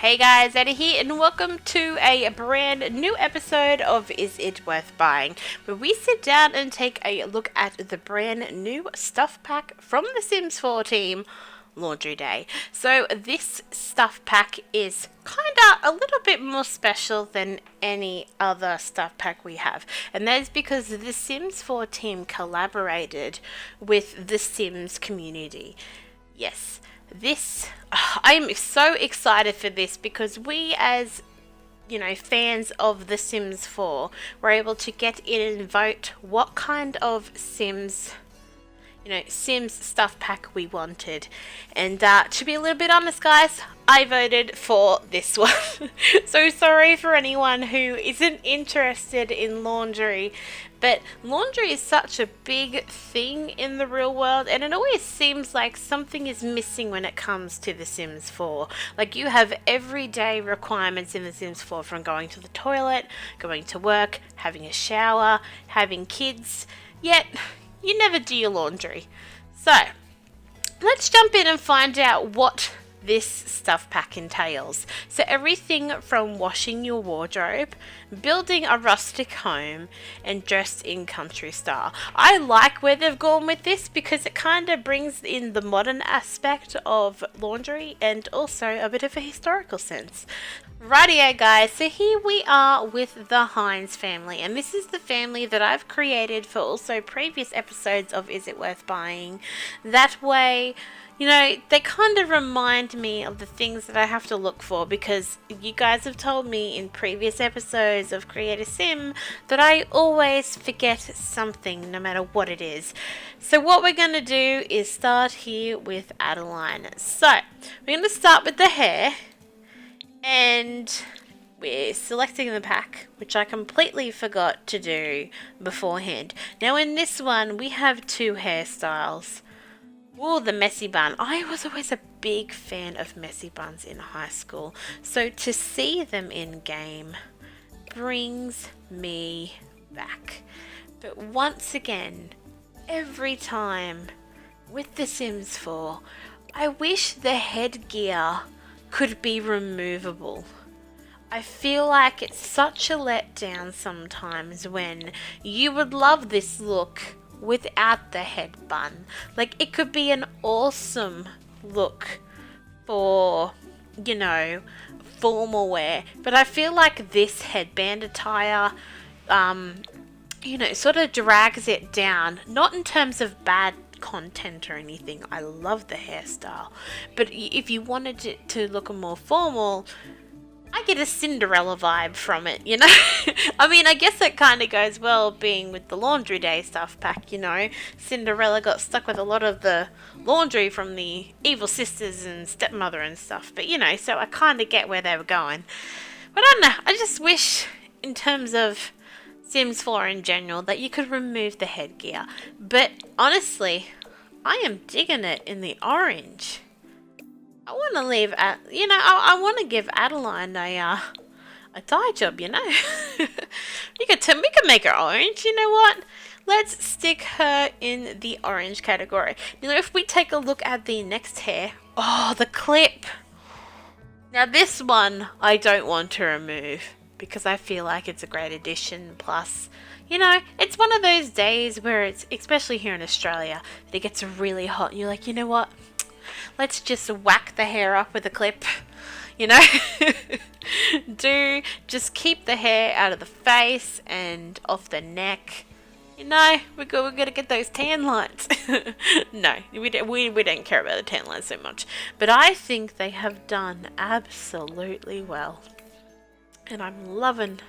Hey guys, Eddie here, and welcome to a brand new episode of Is It Worth Buying, where we sit down and take a look at the brand new stuff pack from the Sims 4 team, Laundry Day. So this stuff pack is kinda a little bit more special than any other stuff pack we have, and that is because the Sims 4 team collaborated with the Sims community. Yes, I'm so excited for this because we, as fans of The Sims 4, were able to get in and vote what kind of Sims stuff pack we wanted. And to be a little bit honest, guys, I voted for this one. So sorry for anyone who isn't interested in laundry, but laundry is such a big thing in the real world, and it always seems like something is missing when it comes to The Sims 4. Like, you have everyday requirements in The Sims 4, from going to the toilet, going to work, having a shower, having kids, yet you never do your laundry. So let's jump in and find out what this stuff pack entails. So everything from washing your wardrobe, building a rustic home, and dressed in country style. I like where they've gone with this because it kind of brings in the modern aspect of laundry and also a bit of a historical sense. Rightio guys, so here we are with the Hines family, and this is the family that I've created for also previous episodes of Is It Worth Buying. That way, they kind of remind me of the things that I have to look for, because you guys have told me in previous episodes of Create a Sim that I always forget something, no matter what it is. So what we're going to do is start here with Adeline. So we're going to start with the hair, and we're selecting the pack, which I completely forgot to do beforehand. Now in this one, we have two hairstyles. Oh, the messy bun. I was always a big fan of messy buns in high school. So to see them in game brings me back. But once again, every time with The Sims 4, I wish the headgear could be removable. I feel like it's such a letdown sometimes when you would love this look without the head bun. Like, it could be an awesome look for, formal wear, but I feel like this headband attire, sort of drags it down. Not in terms of bad content or anything. I love the hairstyle, but if you wanted it to look more formal, I get a Cinderella vibe from it, I mean, I guess it kind of goes well being with the Laundry Day stuff pack, Cinderella got stuck with a lot of the laundry from the evil sisters and stepmother and stuff, but so I kind of get where they were going. But I don't know, I just wish, in terms of Sims 4 in general, that you could remove the headgear. But honestly, I am digging it in the orange. I want to leave I want to give Adeline a dye job, we could make her orange. You know what? Let's stick her in the orange category. If we take a look at the next hair, the clip. Now this one I don't want to remove because I feel like it's a great addition. Plus, it's one of those days where it's, especially here in Australia, that it gets really hot and you're like, you know what? Let's just whack the hair up with a clip, just keep the hair out of the face and off the neck. We're gonna get those tan lines. No, we don't care about the tan lines so much. But I think they have done absolutely well. And I'm loving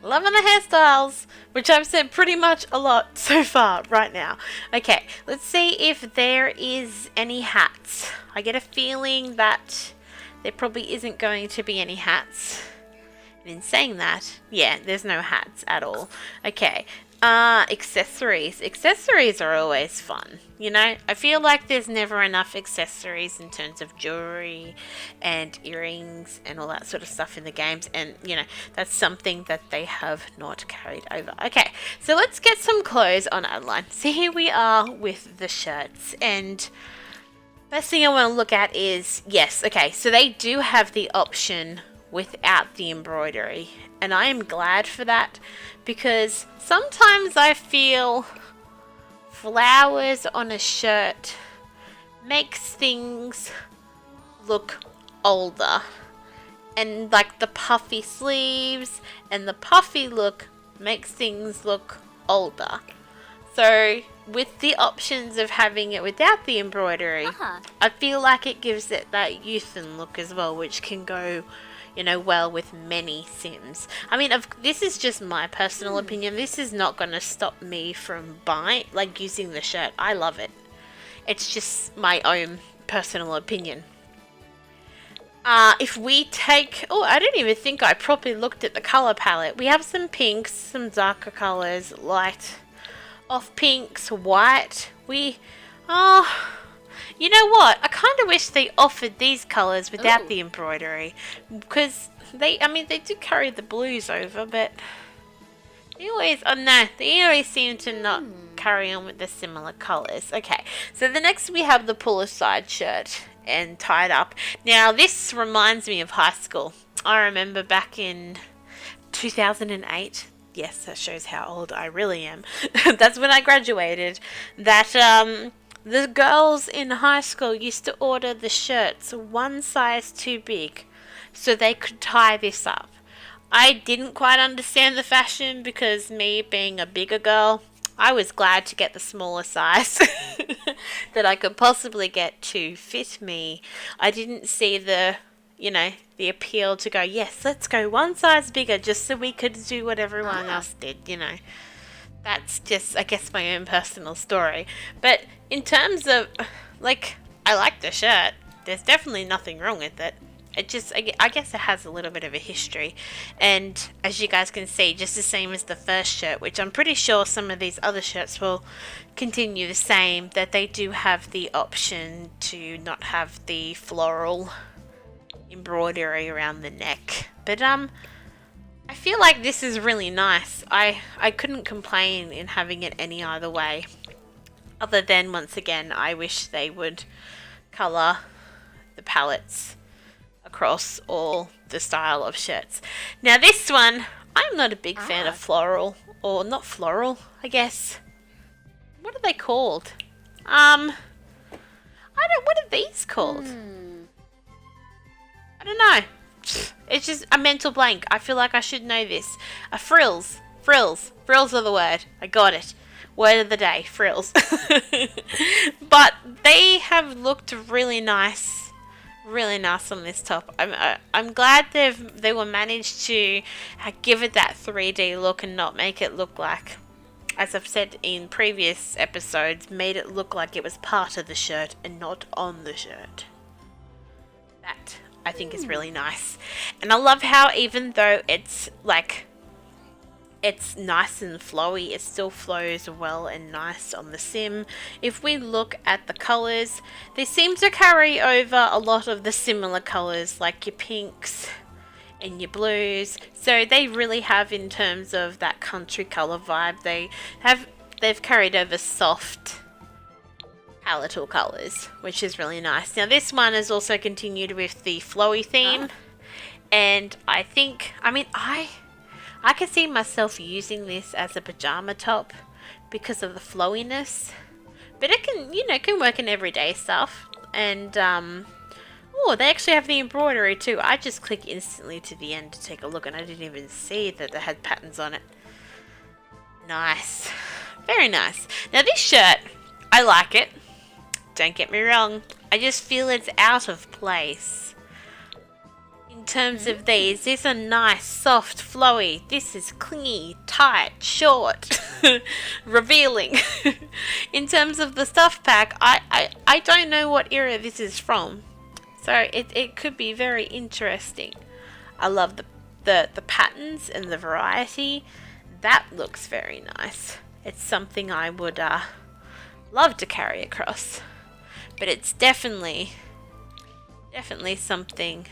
the hairstyles, which I've said pretty much a lot so far right now. Okay, let's see if there is any hats. I get a feeling that there probably isn't going to be any hats. And in saying that, yeah, there's no hats at all. Okay, accessories. Accessories are always fun. I feel like there's never enough accessories in terms of jewelry and earrings and all that sort of stuff in the games. And, that's something that they have not carried over. Okay, so let's get some clothes on Adeline. So here we are with the shirts. And First thing I want to look at is, yes, okay, so they do have the option without the embroidery, and I am glad for that, because sometimes I feel flowers on a shirt makes things look older, and like the puffy sleeves and the puffy look makes things look older. So with the options of having it without the embroidery, I feel like it gives it that youth-and look as well, which can go, you know, well with many Sims. I mean, this is just my personal opinion. This is not going to stop me from using the shirt. I love it. It's just my own personal opinion. If we take... Oh, I don't even think I properly looked at the colour palette. We have some pinks, some darker colours, light off pinks, white. You know what? I kind of wish they offered these colours without the embroidery, because they do carry the blues over, but they always seem to not carry on with the similar colours. Okay, so the next we have the pull-aside shirt and tied up. Now this reminds me of high school. I remember back in 2008. Yes, that shows how old I really am. That's when I graduated. That the girls in high school used to order the shirts one size too big so they could tie this up. I didn't quite understand the fashion, because me being a bigger girl, I was glad to get the smaller size that I could possibly get to fit me. I didn't see the appeal to go, yes, let's go one size bigger just so we could do what everyone else did, you know. That's just, I guess, my own personal story. But in terms of, I like the shirt. There's definitely nothing wrong with it. It just, I guess it has a little bit of a history. And as you guys can see, just the same as the first shirt, which I'm pretty sure some of these other shirts will continue the same, that they do have the option to not have the floral embroidery around the neck. But I feel like this is really nice. I couldn't complain in having it any other way, other than, once again, I wish they would colour the palettes across all the style of shirts. Now this one, I'm not a big fan of floral, or not floral, I guess. What are they called? What are these called? I don't know. It's just a mental blank. I feel like I should know this. Frills. Frills are the word. I got it. Word of the day. Frills. But they have looked really nice. Really nice on this top. I'm glad they were managed to give it that 3D look and not make it look like, as I've said in previous episodes, made it look like it was part of the shirt and not on the shirt. That, I think, is really nice. And I love how, even though it's nice and flowy, it still flows well and nice on the sim. If we look at the colours, they seem to carry over a lot of the similar colours, like your pinks and your blues. So they really have, in terms of that country colour vibe, they've carried over soft paletal colours, which is really nice. Now this one has also continued with the flowy theme, and I think, I can see myself using this as a pajama top because of the flowiness, but it can work in everyday stuff. And they actually have the embroidery too. I just click instantly to the end to take a look, and I didn't even see that they had patterns on it. Nice, very nice. Now this shirt, I like it, don't get me wrong. I just feel it's out of place. In terms of these are nice, soft, flowy. This is clingy, tight, short, revealing. In terms of the stuff pack, I don't know what era this is from, so it could be very interesting. I love the patterns and the variety. That looks very nice. It's something I would love to carry across, but it's definitely something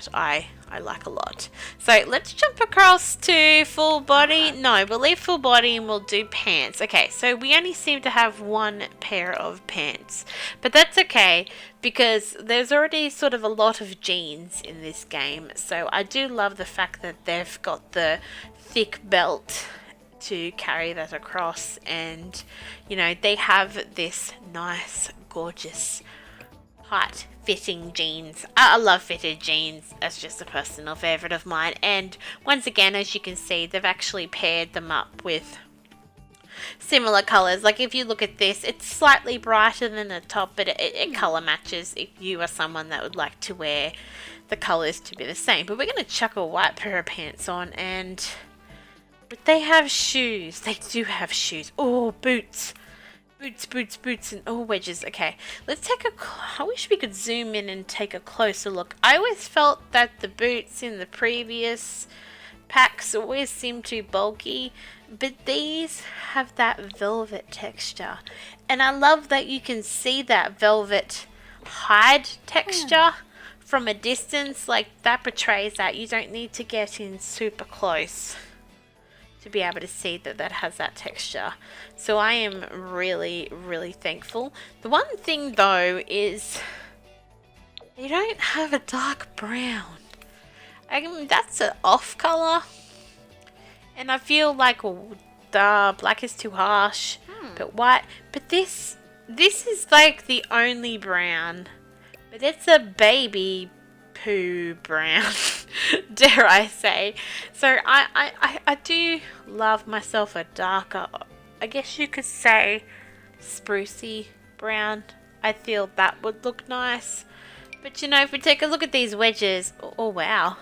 that I like a lot. So let's jump across to full body. No, we'll leave full body and we'll do pants. Okay, so we only seem to have one pair of pants, but that's okay because there's already sort of a lot of jeans in this game. So I do love the fact that they've got the thick belt to carry that across, and you know, they have this nice, gorgeous, tight fitting jeans. I love fitted jeans. That's just a personal favorite of mine. And once again, as you can see, they've actually paired them up with similar colors. Like if you look at this, it's slightly brighter than the top, but it color matches if you are someone that would like to wear the colors to be the same. But we're going to chuck a white pair of pants on, and but they have shoes. They do have shoes. Oh, boots. Boots, and oh, wedges. Okay, let's take I wish we could zoom in and take a closer look. I always felt that the boots in the previous packs always seemed too bulky, but these have that velvet texture. And I love that you can see that velvet hide texture from a distance. Like, that portrays that. You don't need to get in super close to be able to see that that has that texture. So I am really, really thankful. The one thing though is they don't have a dark brown. I mean, that's an off color, and I feel like the black is too harsh, but white. But this is like the only brown, but it's a baby poo brown, dare I say. So I do love myself a darker, I guess you could say, sprucey brown. I feel that would look nice. But you know, if we take a look at these wedges, oh wow.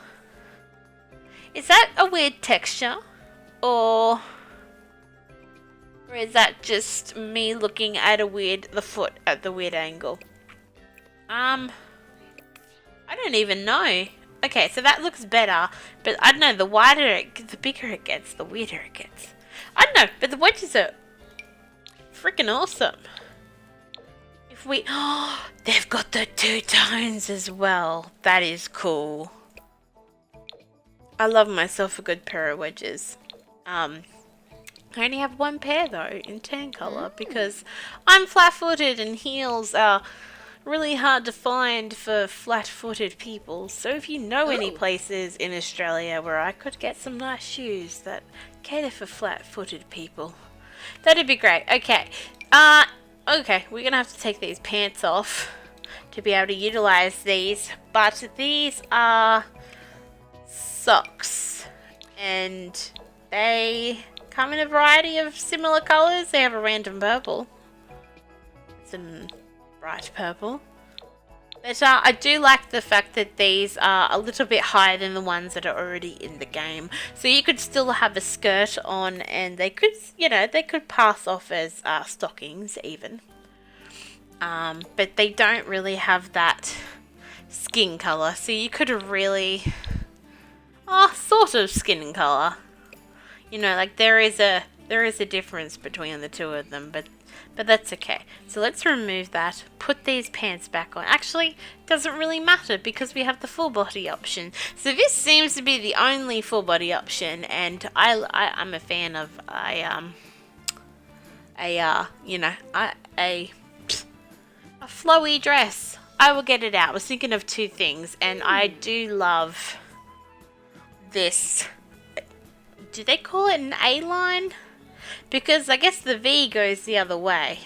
Is that a weird texture? Or is that just me looking at the foot at the weird angle? I don't even know. Okay, so that looks better, but I don't know, the bigger it gets, the weirder it gets. I don't know, but the wedges are freaking awesome. If we, they've got the two tones as well. That is cool. I love myself a good pair of wedges. I only have one pair though in tan colour because I'm flat-footed and heels are really hard to find for flat-footed people. So if you know any places in Australia where I could get some nice shoes that cater for flat-footed people, that'd be great. Okay, okay, we're gonna have to take these pants off to be able to utilize these, but these are socks, and they come in a variety of similar colors. They have a random purple, some bright purple, but I do like the fact that these are a little bit higher than the ones that are already in the game, so you could still have a skirt on and they could, you know, they could pass off as stockings even, but they don't really have that skin color, so you could really sort of skin color, you know, like there is a difference between the two of them, but that's okay. So let's remove that, put these pants back on. Actually, doesn't really matter because we have the full body option. So this seems to be the only full body option, and I'm a fan of a flowy dress. I will get it out. I was thinking of two things, and I do love this. Do they call it an A-line? Because I guess the V goes the other way,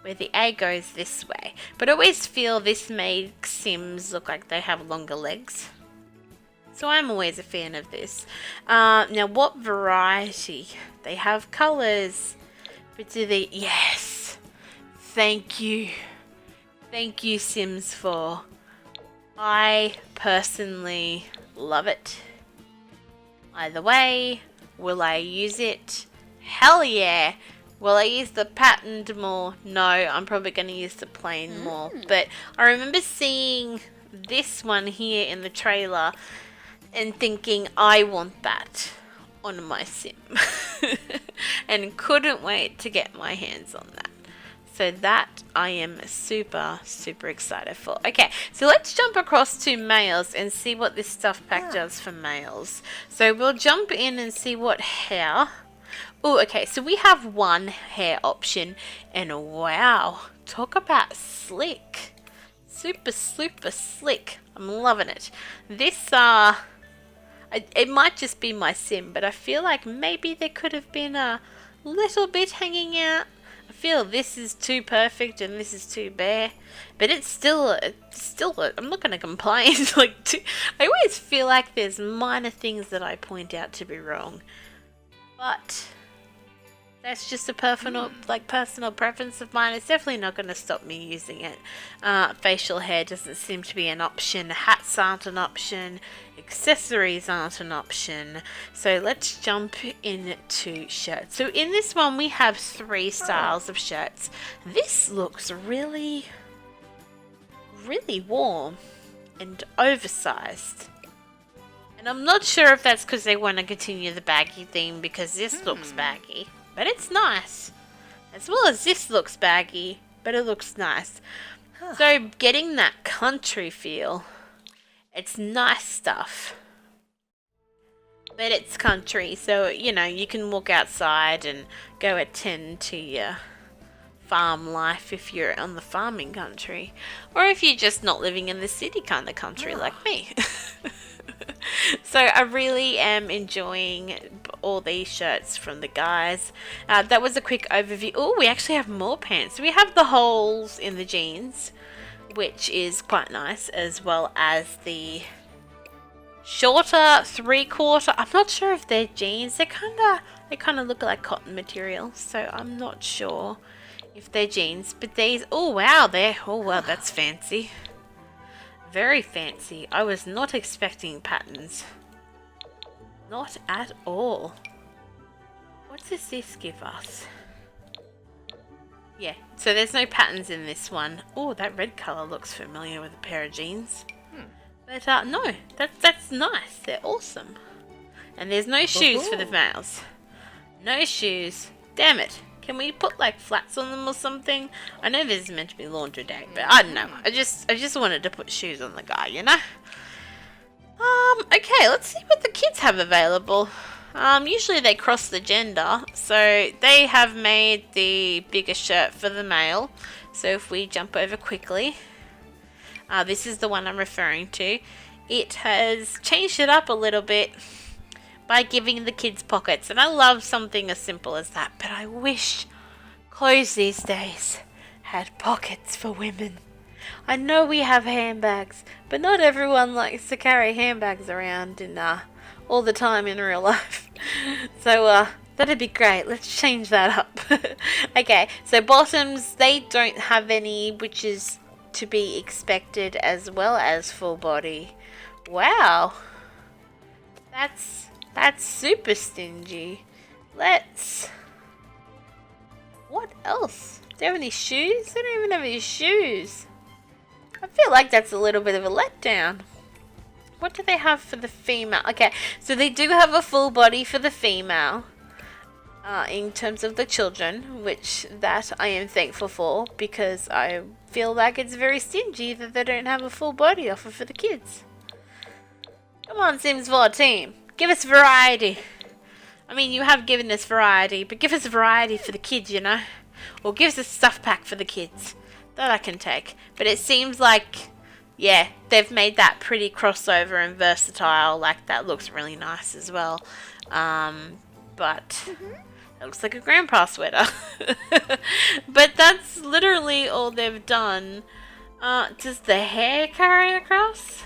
where the A goes this way. But I always feel this makes Sims look like they have longer legs. So I'm always a fan of this. Now, what variety? They have colours. But do they... Yes! Thank you. Thank you, Sims 4. I personally love it. Either way, will I use it? Hell yeah! Will I use the patterned more? No, I'm probably going to use the plain more. But I remember seeing this one here in the trailer and thinking, I want that on my Sim. And couldn't wait to get my hands on that. So that I am super, super excited for. Okay, so let's jump across to males and see what this stuff pack does for males. So we'll jump in and see what hair. Oh, okay, so we have one hair option, and wow, talk about slick. Super, super slick. I'm loving it. This, it might just be my sim, but I feel like maybe there could have been a little bit hanging out. I feel this is too perfect and this is too bare, but it's still, I'm not going to complain. I always feel like there's minor things that I point out to be wrong, but that's just a personal preference of mine. It's definitely not going to stop me using it. Facial hair doesn't seem to be an option. Hats aren't an option. Accessories aren't an option. So let's jump into shirts. So in this one we have 3 styles of shirts. This looks really, really warm and oversized. And I'm not sure if that's because they want to continue the baggy theme, because this looks baggy. But it's nice. As well as this looks baggy, but it looks nice. So getting that country feel. It's nice stuff. But it's country, so you know, you can walk outside and go attend to your farm life if you're on the farming country. Or if you're just not living in the city kind of country like me. So I really am enjoying all these shirts from the guys. That was a quick overview. Oh, we actually have more pants. We have the holes in the jeans, which is quite nice, as well as the shorter 3/4. I'm not sure if they're jeans. They kind of look like cotton material, so I'm not sure if they're jeans. But these, oh wow, that's fancy. Very fancy. I was not expecting patterns. Not at all. What does this give us? Yeah, so there's no patterns in this one. Oh, that red colour looks familiar with a pair of jeans. But no, that's nice. They're awesome. And there's no shoes for the males. No shoes. Damn it. Can we put like flats on them or something? I know this is meant to be laundry day, but I don't know. I just wanted to put shoes on the guy, you know? Okay, let's see what the kids have available. Usually they cross the gender, so they have made the bigger shirt for the male. So if we jump over quickly, this is the one I'm referring to. It has changed it up a little bit by giving the kids pockets, and I love something as simple as that, but I wish clothes these days had pockets for women. I know we have handbags, but not everyone likes to carry handbags around in all the time in real life. So that'd be great. Let's change that up. Okay, so bottoms, they don't have any, which is to be expected, as well as full body. Wow, that's super stingy. What else? Do they have any shoes? They don't even have any shoes. I feel like that's a little bit of a letdown. What do they have for the female? Okay, so they do have a full body for the female. In terms of the children, which that I am thankful for, because I feel like it's very stingy that they don't have a full body offer for the kids. Come on, Sims 14. Give us variety. I mean, you have given us variety, but give us variety for the kids, you know? Or give us a stuff pack for the kids. That I can take. But it seems like, yeah, they've made that pretty crossover and versatile. Like, that looks really nice as well. But it looks like a grandpa sweater. But that's literally all they've done. Does the hair carry across?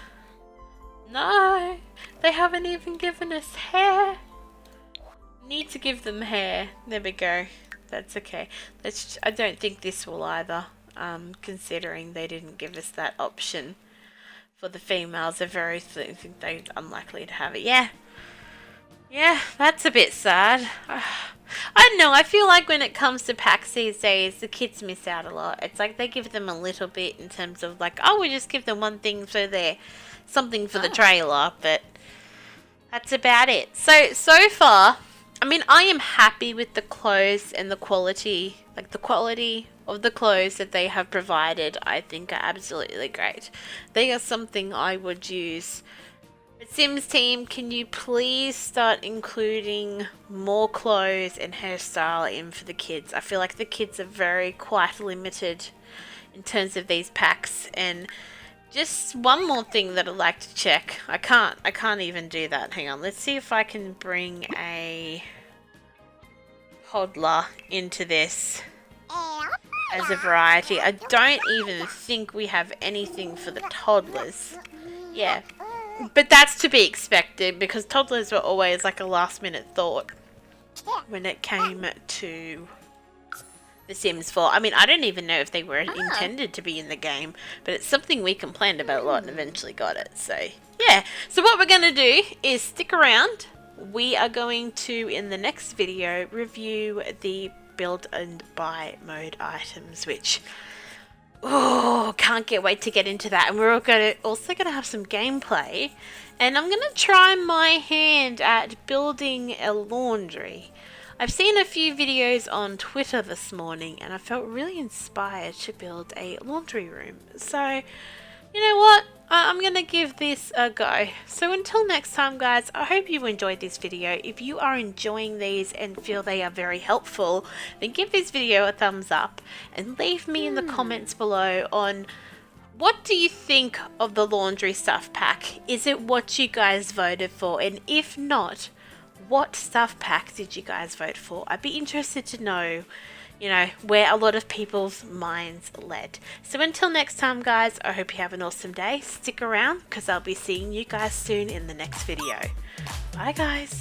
No, they haven't even given us hair. Need to give them hair. There we go. That's okay. I don't think this will either. Considering they didn't give us that option for the females, I think they're unlikely to have it. Yeah, that's a bit sad. I don't know, I feel like when it comes to packs these days, the kids miss out a lot. It's like they give them a little bit in terms of like, oh, we just give them one thing so they're something for the trailer, but that's about it. So far, I mean, I am happy with the clothes and the quality, like the quality of the clothes that they have provided. I think are absolutely great. They are something I would use. But Sims team, can you please start including more clothes and hairstyle in for the kids? I feel like the kids are very quite limited in terms of these packs. And just one more thing that I'd like to check. I can't even do that. Hang on. Let's see if I can bring a toddler into this as a variety. I don't even think we have anything for the toddlers. Yeah. But that's to be expected because toddlers were always like a last minute thought when it came to The Sims 4. I mean, I don't even know if they were intended to be in the game, but it's something we complained about a lot and eventually got it. So, yeah. So what we're going to do is stick around. We are going to, in the next video, review the build and buy mode items, which, oh, can't wait to get into that. And we're also going to have some gameplay. And I'm going to try my hand at building a laundry. I've seen a few videos on Twitter this morning and I felt really inspired to build a laundry room. So, you know what? I'm going to give this a go. So until next time, guys, I hope you enjoyed this video. If you are enjoying these and feel they are very helpful, then give this video a thumbs up and leave me in the comments below on what do you think of the laundry stuff pack? Is it what you guys voted for? And if not, what stuff pack did you guys vote for? I'd be interested to know, you know, where a lot of people's minds led. So until next time, guys, I hope you have an awesome day. Stick around because I'll be seeing you guys soon in the next video. Bye, guys.